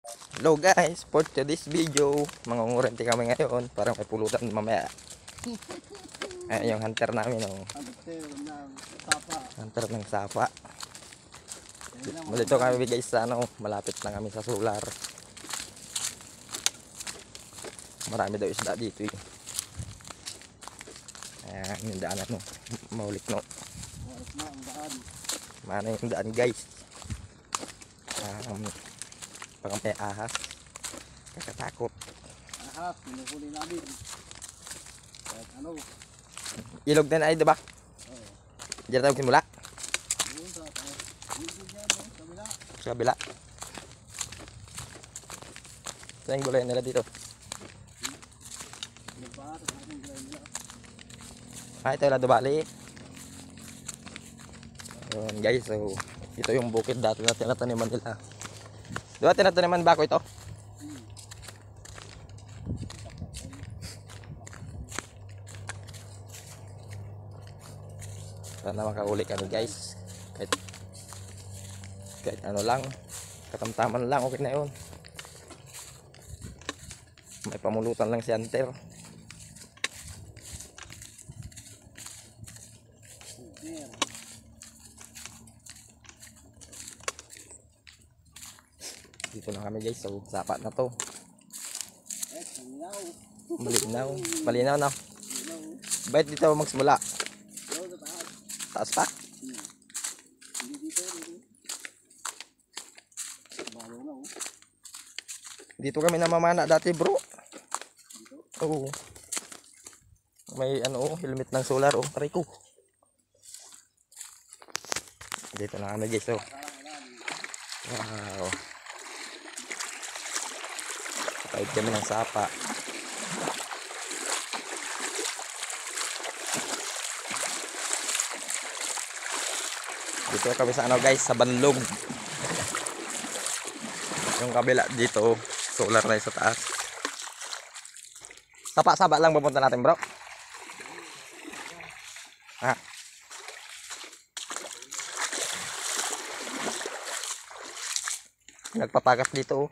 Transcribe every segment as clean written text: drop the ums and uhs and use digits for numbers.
Hello guys, for today's video, mangungurente kami ngayon para may pulutan mamaya. Ayan yung hunter namin, oh. Hunter ng sapa. Malito kami guys sa ano, malapit na kami sa solar. Marami daw isda dito eh. Ayan yung daan no, maulik no. Mana yung daan guys. Pag may ahas, kakatakot. Ahas, pinukuli namin. Kahit ano. Ilog din ay diba? Oo. Diyan tayo simula? Doon sa kabila. Sa kabila. Saan yung gulay nila dito? Nagpahat at ating gulay nila. Ito yung ladubali. Ayan guys, so ito yung bukid dati na tinataniman nila. Diba tinataniman ba ako ito? Sana makauli kami guys. Kahit ano lang, katamtaman lang, okay na yun. May pamulutan lang si hunter. Dito na kami guys, so sapat na to. Malinaw. Malinaw na. Bait dito magsimula. Taas pa? Dito kami namamana dati bro. Oo. May ano, helmet ng solar oh, taray ko. Dito na kami guys oh. Wow. Kahit kami ng sapa. Dito kami sa ano guys, sa Banlog. Yung kabila dito, solar na sa taas. Sapa-sapa lang pupunta natin bro. Ha? Nagpapagas dito oh.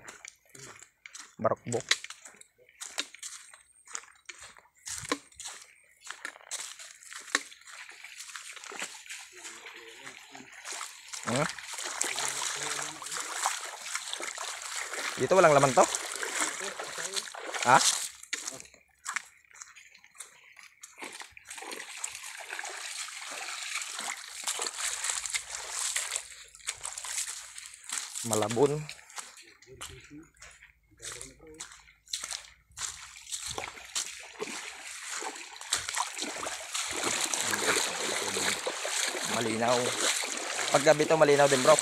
Barokbok. Dito walang laman to? Ha? Malabon. Malinaw. Pag gabi to malinaw din bro.